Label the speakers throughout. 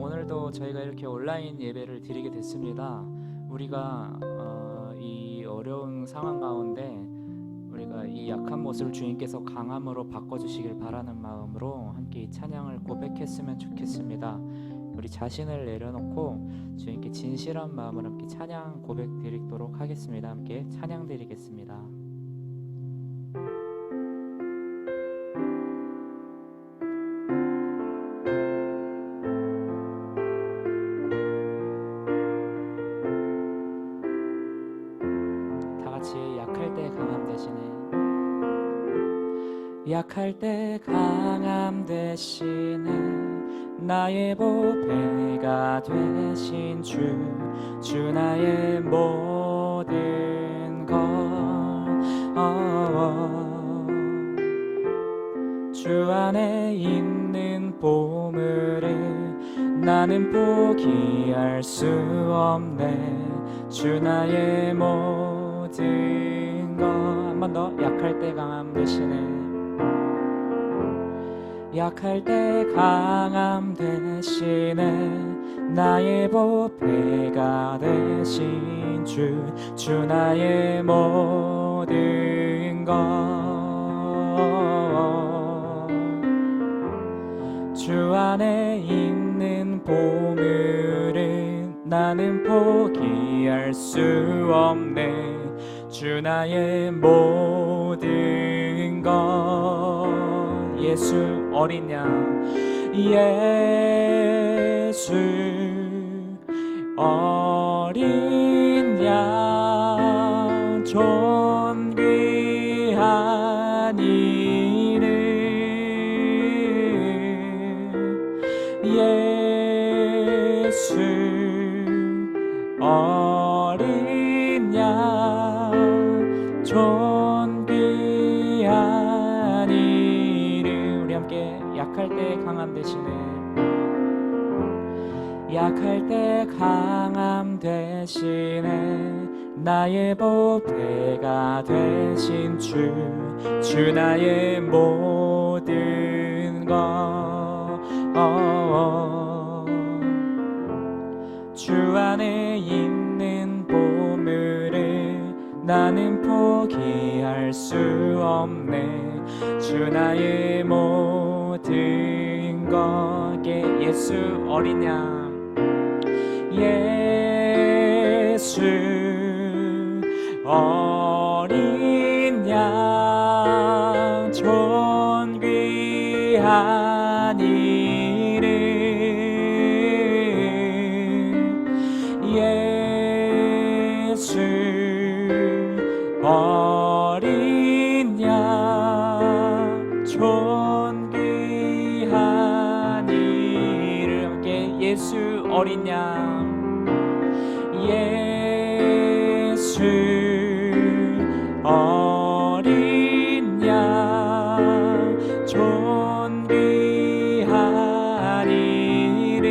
Speaker 1: 오늘도 저희가 이렇게 온라인 예배를 드리게 됐습니다. 우리가 이 어려운 상황 가운데 우리가 이 약한 모습을 주님께서 강함으로 바꿔주시길 바라는 마음으로 함께 이 찬양을 고백했으면 좋겠습니다. 우리 자신을 내려놓고 주님께 진실한 마음으로 함께 찬양 고백 드리도록 하겠습니다. 함께 찬양 드리겠습니다. 약할 때 강함 대신에 나의 보배가 되신 주 나의 모든 것 주 안에 있는 보물을 나는 포기할 수 없네. 주 나의 모든 것. 한 번 더. 약할 때 강함 대신에 약할 때 강함 대신에 나의 보배가 되신 주 나의 모든 것 주 안에 있는 보물은 나는 포기할 수 없네. 주 나의 모든 것 예수 어린 양 예수 어린 양 존귀한 이름 예수 어린 양 존귀한 이름. 우리 함께 약할 때 강함 대신에 약할 때 강함 대신에 나의 보배가 되신 주 나의 모든 것 주 안에 있는 보물을 나는 포기할 수 없네. 주 나의 모든 것 예수 어린 양 예수 어린 양 존귀한 이름 예수 어린 양 존귀한 이름. 함께 예수 어린 양 예수 어린 양 존귀한 이름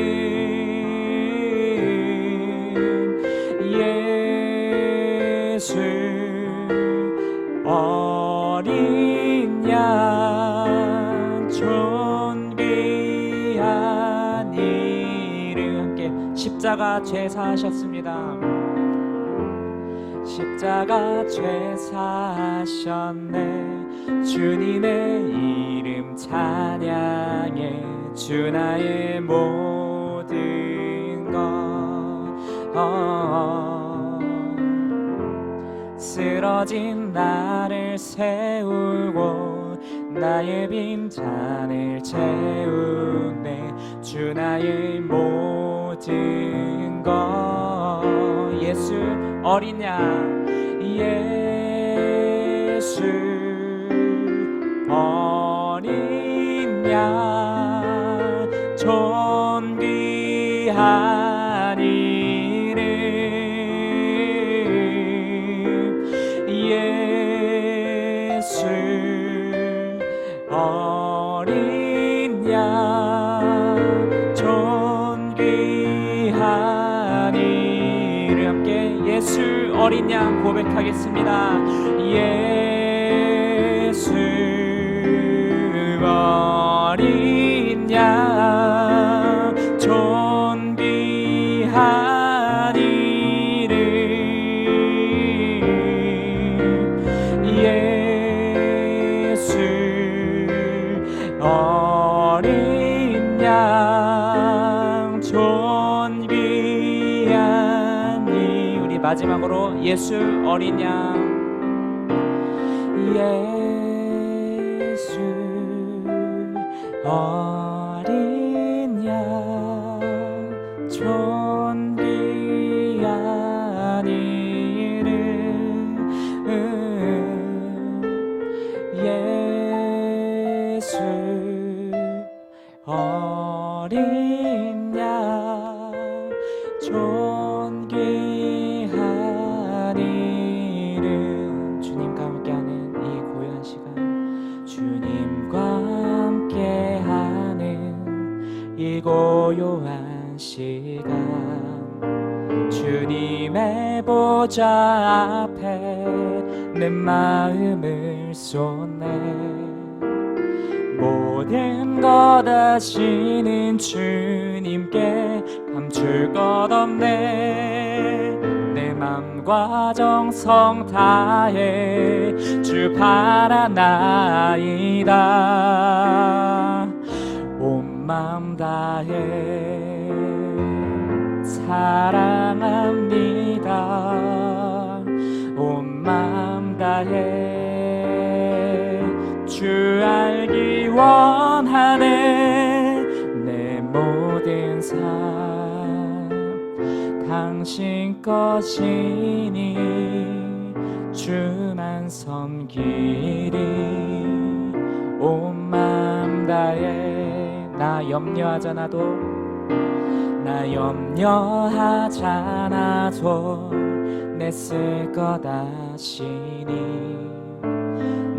Speaker 1: 예수 어린 양 존귀한 이름. 함께 십자가 죄사하셨습니다. 십자가 죄사하셨네. 주님의 이름 찬양해. 주 나의 모든 것 쓰러진 나를 세우고 나의 빈잔을 채우네. 주 나의 모든 것 예수 어린 양 예수 어린 양 존귀한 이름 예수 어린 양 존귀한 이름. 함께 예수 어린 양 고백하겠습니다. 예수 어린 양 존귀한 어린 양 존귀한 이 우리 마지막으로 예수 어린 양 예수 어린 양 존귀한 이름 예수 어린 양 존귀한 이름 주님과 함께하는 이 고요한 시간 주님과 함께하는 이 고요한 시간 주님의 보좌 앞에 내 마음을 쏟네 모든 것 아시는 주님께 감출 것 없네 내 맘과 정성 다해 주 바라나이다 온 맘 다해 사랑합니다 온 맘 다해 주 알기 원하네 내 모든 삶 당신 것이니 주만 섬기리 온 맘 다해 나 염려하잖아도 나 염려하잖아도 내 쓸 것 아시니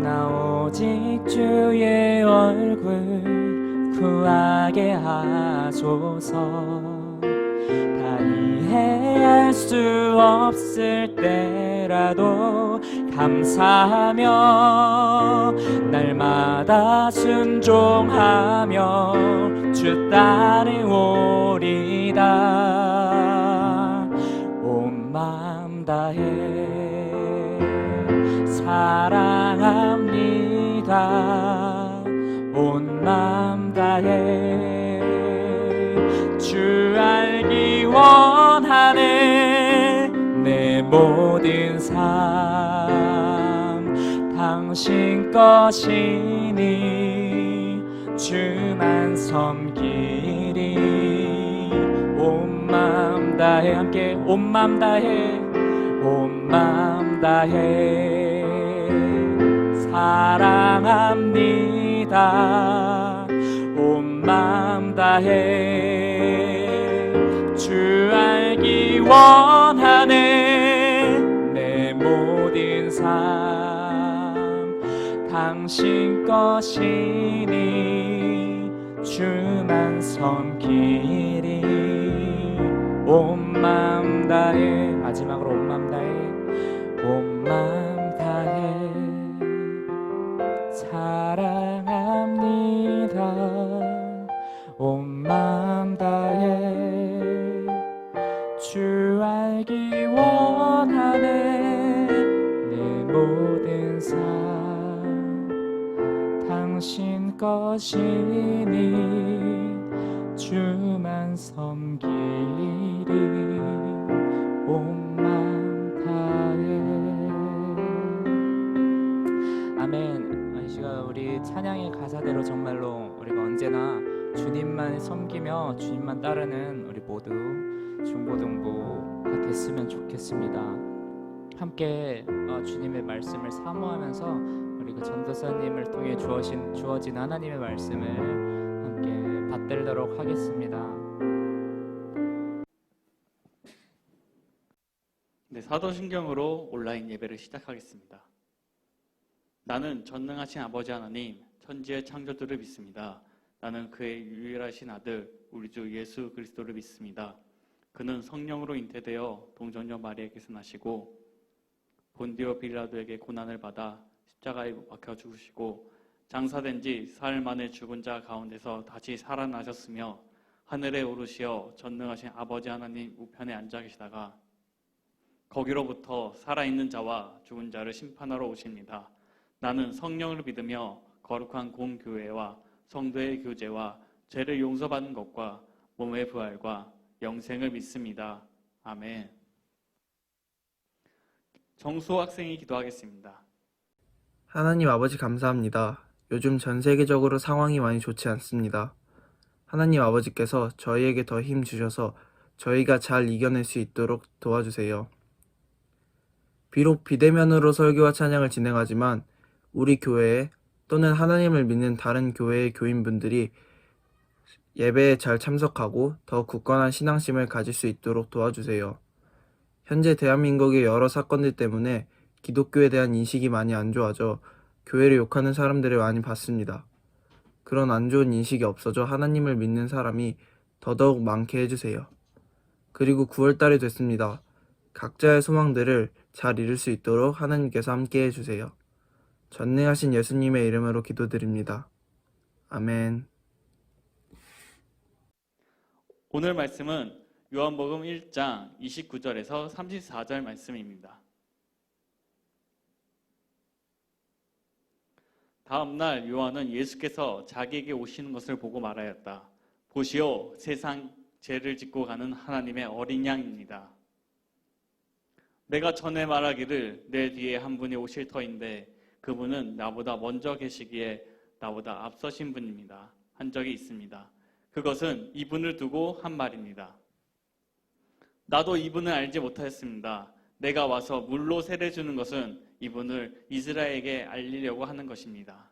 Speaker 1: 나 오직 주의 얼굴 구하게 하소서 다 이해할 수 없을 때라도 감사하며 날마다 순종하며 주 따르오리다 온 마음 다해 사랑합니다 온 맘 다해 주 알기 원하네 내 모든 삶 당신 것이니 주만 섬기리 온 맘 다해 함께 온 맘 다해 온 맘 다해 사랑합니다 온 맘 다해 주 알기 원하네 내 모든 삶 당신 것이니 주만 섬기리 온 맘 다해 마지막으로 온 맘 다해 온 맘 다해 사랑합니다 온 맘 다해 주 알기 원하네 내 모든 삶 당신 것이니 주만 섬기리 온 맘 다해 아멘. 이 시간 우리 찬양의 가사대로 정말로 우리가 언제나 주님만 섬기며 주님만 따르는 우리 모두 중고등부가 됐으면 좋겠습니다. 함께 주님의 말씀을 사모하면서 우리가 전도사님을 통해 주어진 하나님의 말씀을 함께 받들도록 하겠습니다.
Speaker 2: 네, 사도신경으로 온라인 예배를 시작하겠습니다. 나는 전능하신 아버지 하나님, 천지의 창조주를 믿습니다. 나는 그의 유일하신 아들, 우리 주 예수 그리스도를 믿습니다. 그는 성령으로 잉태되어 동정녀 마리아에게서 나시고 본디오 빌라도에게 고난을 받아 십자가에 못 박혀 죽으시고 장사된 지 사흘 만에 죽은 자 가운데서 다시 살아나셨으며 하늘에 오르시어 전능하신 아버지 하나님 우편에 앉아 계시다가 거기로부터 살아있는 자와 죽은 자를 심판하러 오십니다. 나는 성령을 믿으며 거룩한 공교회와 성도의 교제와 죄를 용서받는 것과 몸의 부활과 영생을 믿습니다. 아멘. 정수호 학생이 기도하겠습니다.
Speaker 3: 하나님 아버지 감사합니다. 요즘 전 세계적으로 상황이 많이 좋지 않습니다. 하나님 아버지께서 저희에게 더 힘 주셔서 저희가 잘 이겨낼 수 있도록 도와주세요. 비록 비대면으로 설교와 찬양을 진행하지만 우리 교회에 또는 하나님을 믿는 다른 교회의 교인분들이 예배에 잘 참석하고 더 굳건한 신앙심을 가질 수 있도록 도와주세요. 현재 대한민국의 여러 사건들 때문에 기독교에 대한 인식이 많이 안 좋아져 교회를 욕하는 사람들을 많이 봤습니다. 그런 안 좋은 인식이 없어져 하나님을 믿는 사람이 더더욱 많게 해주세요. 그리고 9월달이 됐습니다. 각자의 소망들을 잘 이룰 수 있도록 하나님께서 함께 해주세요. 전능하신 예수님의 이름으로 기도드립니다. 아멘.
Speaker 2: 오늘 말씀은 요한복음 1장 29절에서 34절 말씀입니다. 다음 날 요한은 예수께서 자기에게 오시는 것을 보고 말하였다. 보시오, 세상 죄를 짓고 가는 하나님의 어린 양입니다. 내가 전에 말하기를 내 뒤에 한 분이 오실 터인데 그분은 나보다 먼저 계시기에 나보다 앞서신 분입니다. 한 적이 있습니다. 그것은 이분을 두고 한 말입니다. 나도 이분을 알지 못하였습니다. 내가 와서 물로 세례 주는 것은 이분을 이스라엘에게 알리려고 하는 것입니다.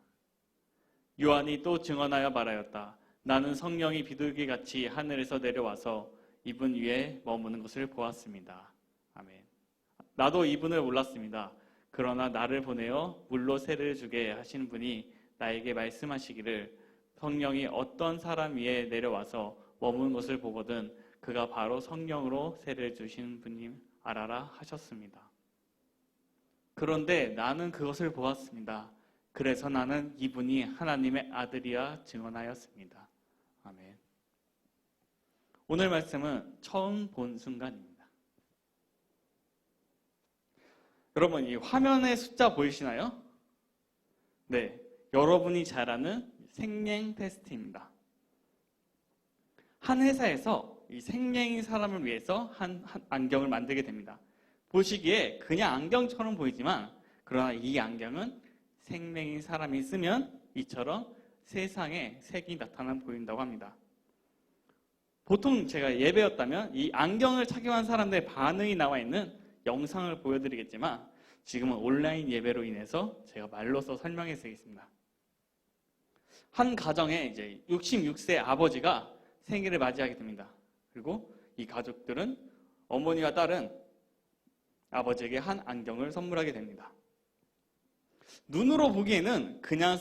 Speaker 2: 요한이 또 증언하여 말하였다. 나는 성령이 비둘기같이 하늘에서 내려와서 이분 위에 머무는 것을 보았습니다. 아멘. 나도 이분을 몰랐습니다. 그러나 나를 보내어 물로 세례를 주게 하시는 분이 나에게 말씀하시기를 성령이 어떤 사람 위에 내려와서 머무는 것을 보거든 그가 바로 성령으로 세례를 주시는 분임 알아라 하셨습니다. 그런데 나는 그것을 보았습니다. 그래서 나는 이분이 하나님의 아들이라 증언하였습니다. 아멘. 오늘 말씀은 처음 본 순간입니다. 여러분, 이 화면에 숫자 보이시나요? 네, 여러분이 잘 아는 생명 테스트입니다. 한 회사에서 이 생명인 사람을 위해서 한 안경을 만들게 됩니다. 보시기에 그냥 안경처럼 보이지만 그러나 이 안경은 생명인 사람이 쓰면 이처럼 세상에 색이 나타나 보인다고 합니다. 보통 제가 예배였다면 이 안경을 착용한 사람들의 반응이 나와 있는 영상을 보여드리겠지만 지금은 온라인 예배로 인해서 제가 말로써 설명해 드리겠습니다. 한 가정에 이제 66세 아버지가 생일을 맞이하게 됩니다. 그리고 이 가족들은 어머니와 딸은 아버지에게 한 안경을 선물하게 됩니다. 눈으로 보기에는 그냥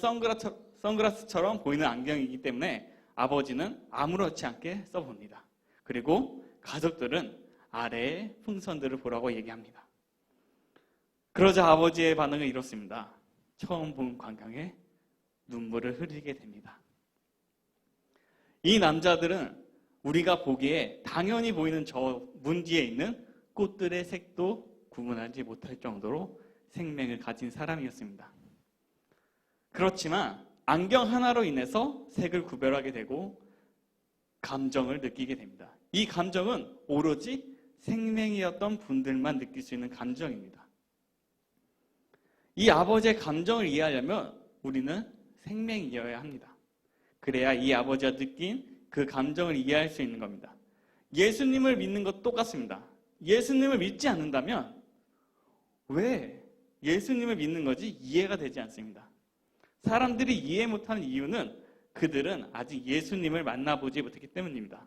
Speaker 2: 선글라스처럼 보이는 안경이기 때문에 아버지는 아무렇지 않게 써봅니다. 그리고 가족들은 아래의 풍선들을 보라고 얘기합니다. 그러자 아버지의 반응은 이렇습니다. 처음 본 광경에 눈물을 흘리게 됩니다. 이 남자들은 우리가 보기에 당연히 보이는 저 문 뒤에 있는 꽃들의 색도 구분하지 못할 정도로 생명을 가진 사람이었습니다. 그렇지만 안경 하나로 인해서 색을 구별하게 되고 감정을 느끼게 됩니다. 이 감정은 오로지 생명이었던 분들만 느낄 수 있는 감정입니다. 이 아버지의 감정을 이해하려면 우리는 생명이어야 합니다. 그래야 이 아버지가 느낀 그 감정을 이해할 수 있는 겁니다. 예수님을 믿는 것 똑같습니다. 예수님을 믿지 않는다면 왜 예수님을 믿는 거지 이해가 되지 않습니다. 사람들이 이해 못하는 이유는 그들은 아직 예수님을 만나보지 못했기 때문입니다.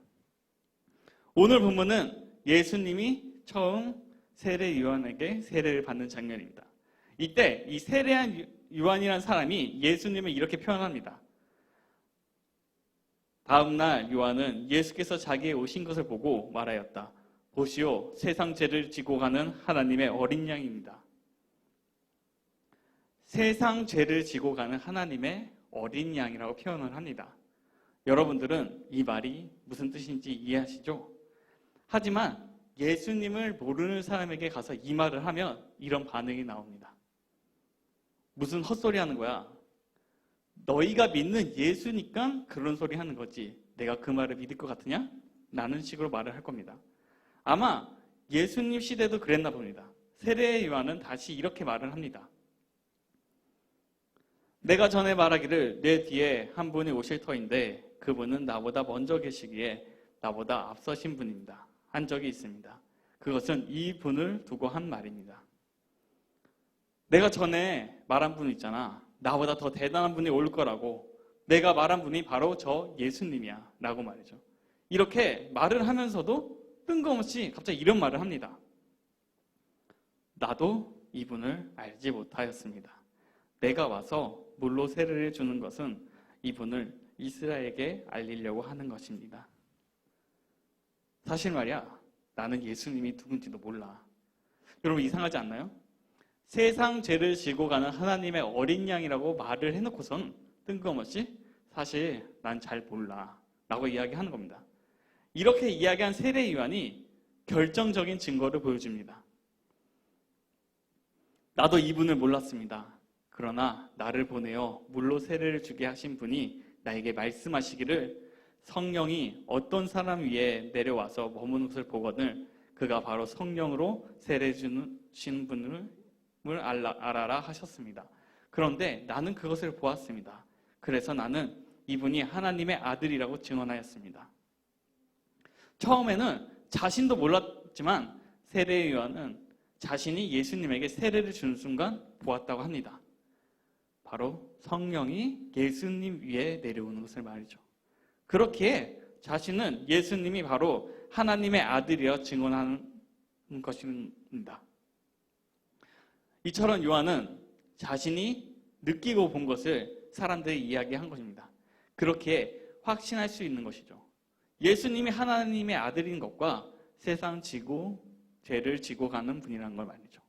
Speaker 2: 오늘 본문은 예수님이 처음 세례 요한에게 세례를 받는 장면입니다. 이때 이 세례한 요한이라는 사람이 예수님을 이렇게 표현합니다. 다음 날 요한은 예수께서 자기의 오신 것을 보고 말하였다. 보시오, 세상 죄를 지고 가는 하나님의 어린 양입니다. 세상 죄를 지고 가는 하나님의 어린 양이라고 표현을 합니다. 여러분들은 이 말이 무슨 뜻인지 이해하시죠? 하지만 예수님을 모르는 사람에게 가서 이 말을 하면 이런 반응이 나옵니다. 무슨 헛소리 하는 거야? 너희가 믿는 예수니까 그런 소리 하는 거지. 내가 그 말을 믿을 것 같으냐? 라는 식으로 말을 할 겁니다. 아마 예수님 시대도 그랬나 봅니다. 세례 요한은 다시 이렇게 말을 합니다. 내가 전에 말하기를 내 뒤에 한 분이 오실 터인데 그분은 나보다 먼저 계시기에 나보다 앞서신 분입니다. 한 적이 있습니다. 그것은 이 분을 두고 한 말입니다. 내가 전에 말한 분 있잖아. 나보다 더 대단한 분이 올 거라고. 내가 말한 분이 바로 저 예수님이야 라고 말이죠. 이렇게 말을 하면서도 뜬금없이 갑자기 이런 말을 합니다. 나도 이분을 알지 못하였습니다. 내가 와서 물로 세례를 주는 것은 이분을 이스라엘에게 알리려고 하는 것입니다. 사실 말이야, 나는 예수님이 누군지도 몰라. 여러분 이상하지 않나요? 세상 죄를 지고 가는 하나님의 어린 양이라고 말을 해놓고선 뜬금없이 사실 난 잘 몰라 라고 이야기하는 겁니다. 이렇게 이야기한 세례 요한이 결정적인 증거를 보여줍니다. 나도 이분을 몰랐습니다. 그러나 나를 보내어 물로 세례를 주게 하신 분이 나에게 말씀하시기를 성령이 어떤 사람 위에 내려와서 머무는 것을 보거늘 그가 바로 성령으로 세례 주신 분을 알아라 하셨습니다. 그런데 나는 그것을 보았습니다. 그래서 나는 이분이 하나님의 아들이라고 증언하였습니다. 처음에는 자신도 몰랐지만 세례 요한은 자신이 예수님에게 세례를 주는 순간 보았다고 합니다. 바로 성령이 예수님 위에 내려오는 것을 말이죠. 그렇기에 자신은 예수님이 바로 하나님의 아들이라 증언하는 것입니다. 이처럼 요한은 자신이 느끼고 본 것을 사람들이 이야기한 것입니다. 그렇게 확신할 수 있는 것이죠. 예수님이 하나님의 아들인 것과 세상 죄를 지고 가는 분이라는 걸 말이죠.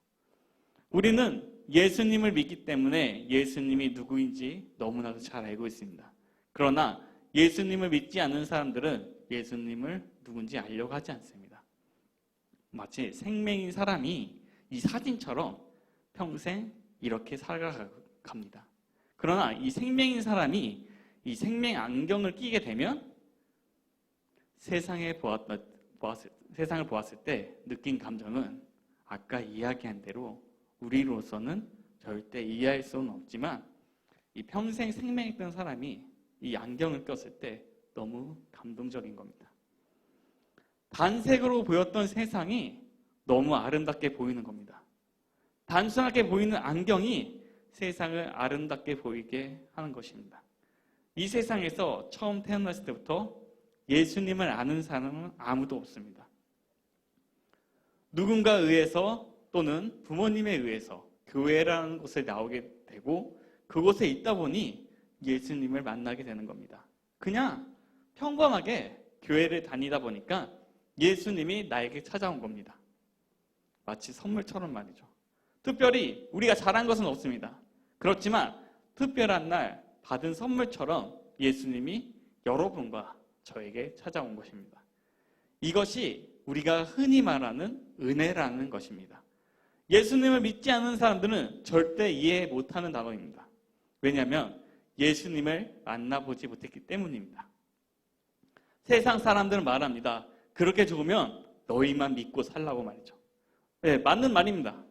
Speaker 2: 우리는 예수님을 믿기 때문에 예수님이 누구인지 너무나도 잘 알고 있습니다. 그러나 예수님을 믿지 않는 사람들은 예수님을 누군지 알려고 하지 않습니다. 마치 생명인 사람이 이 사진처럼 평생 이렇게 살아갑니다. 그러나 이 생명인 사람이 이 생명 안경을 끼게 되면 세상을 보았을 때 느낀 감정은 아까 이야기한 대로 우리로서는 절대 이해할 수는 없지만 이 평생 생명했던 사람이 이 안경을 꼈을 때 너무 감동적인 겁니다. 단색으로 보였던 세상이 너무 아름답게 보이는 겁니다. 단순하게 보이는 안경이 세상을 아름답게 보이게 하는 것입니다. 이 세상에서 처음 태어났을 때부터 예수님을 아는 사람은 아무도 없습니다. 누군가에 의해서 또는 부모님에 의해서 교회라는 곳에 나오게 되고 그곳에 있다 보니 예수님을 만나게 되는 겁니다. 그냥 평범하게 교회를 다니다 보니까 예수님이 나에게 찾아온 겁니다. 마치 선물처럼 말이죠. 특별히 우리가 잘한 것은 없습니다. 그렇지만 특별한 날 받은 선물처럼 예수님이 여러분과 저에게 찾아온 것입니다. 이것이 우리가 흔히 말하는 은혜라는 것입니다. 예수님을 믿지 않는 사람들은 절대 이해 못하는 단어입니다. 왜냐하면 예수님을 만나보지 못했기 때문입니다. 세상 사람들은 말합니다. 그렇게 죽으면 너희만 믿고 살라고 말이죠. 네, 맞는 말입니다.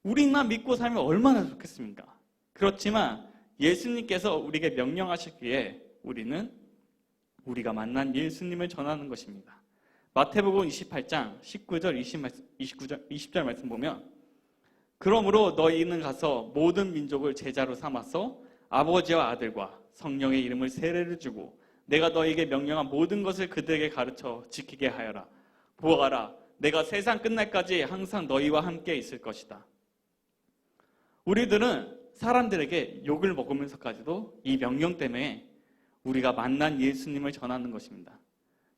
Speaker 2: 우리만 믿고 살면 얼마나 좋겠습니까? 그렇지만 예수님께서 우리에게 명령하셨기에 우리는 우리가 만난 예수님을 전하는 것입니다. 마태복음 28장 19절 20절 말씀 보면 그러므로 너희는 가서 모든 민족을 제자로 삼아서 아버지와 아들과 성령의 이름을 세례를 주고 내가 너희에게 명령한 모든 것을 그들에게 가르쳐 지키게 하여라. 보아라, 내가 세상 끝날까지 항상 너희와 함께 있을 것이다. 우리들은 사람들에게 욕을 먹으면서까지도 이 명령 때문에 우리가 만난 예수님을 전하는 것입니다.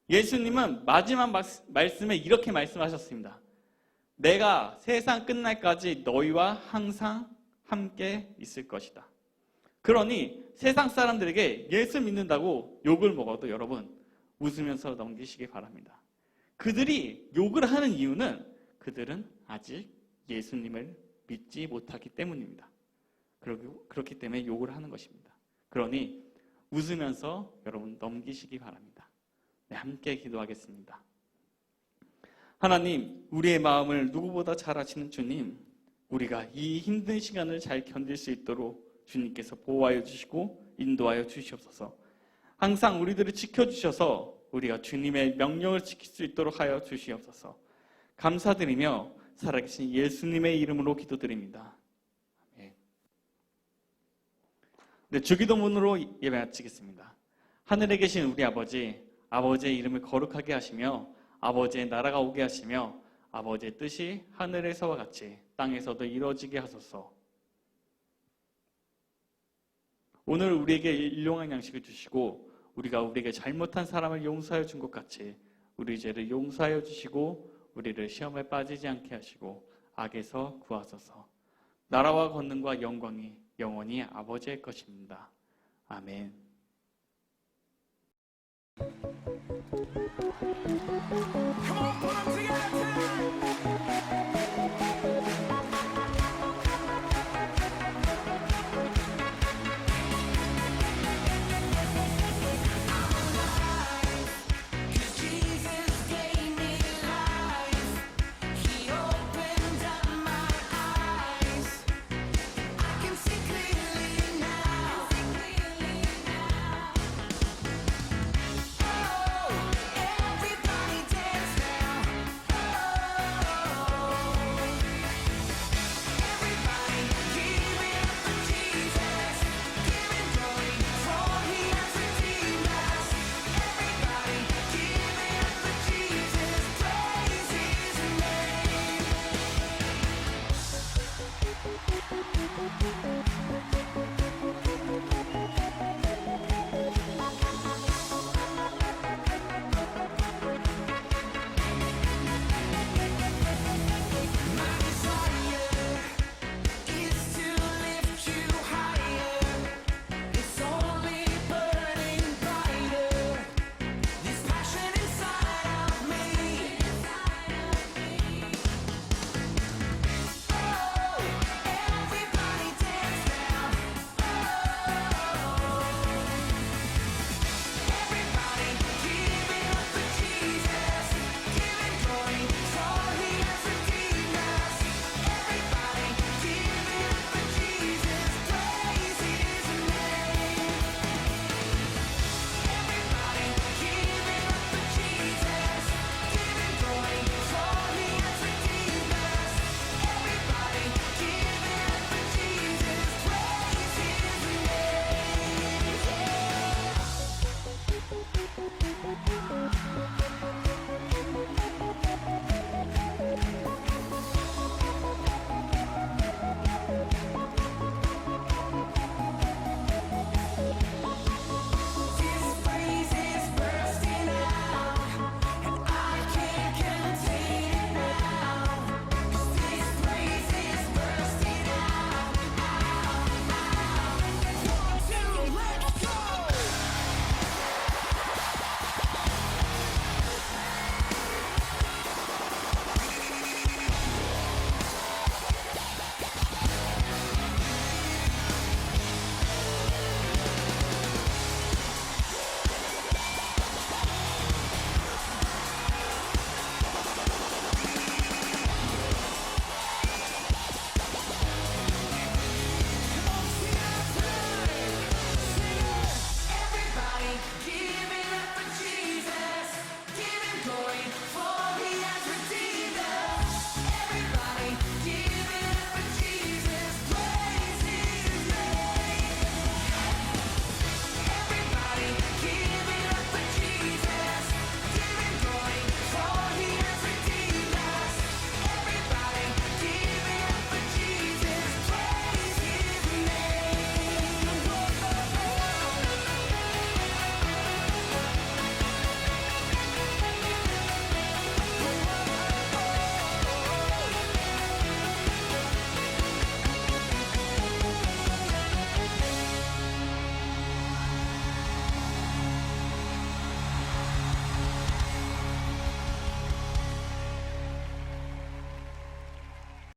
Speaker 2: 예수님은 마지막 말씀에 이렇게 말씀하셨습니다. 내가 세상 끝날까지 너희와 항상 함께 있을 것이다. 그러니 세상 사람들에게 예수 믿는다고 욕을 먹어도 여러분 웃으면서 넘기시기 바랍니다. 그들이 욕을 하는 이유는 그들은 아직 예수님을 믿지 못하기 때문입니다. 그렇기 때문에 욕을 하는 것입니다. 그러니 웃으면서 여러분 넘기시기 바랍니다. 네, 함께 기도하겠습니다. 하나님, 우리의 마음을 누구보다 잘 아시는 주님, 우리가 이 힘든 시간을 잘 견딜 수 있도록 주님께서 보호하여 주시고 인도하여 주시옵소서. 항상 우리들을 지켜주셔서 우리가 주님의 명령을 지킬 수 있도록 하여 주시옵소서. 감사드리며 살아계신 예수님의 이름으로 기도드립니다. 아멘. 네, 주기도문으로 예배 마치겠습니다. 하늘에 계신 우리 아버지, 아버지의 이름을 거룩하게 하시며 아버지의 나라가 오게 하시며 아버지의 뜻이 하늘에서와 같이 땅에서도 이루어지게 하소서. 오늘 우리에게 일용할 양식을 주시고 우리가 우리에게 잘못한 사람을 용서하여 준 것 같이 우리 죄를 용서하여 주시고 우리를 시험에 빠지지 않게 하시고 악에서 구하소서. 나라와 권능과 영광이 영원히 아버지의 것입니다. 아멘.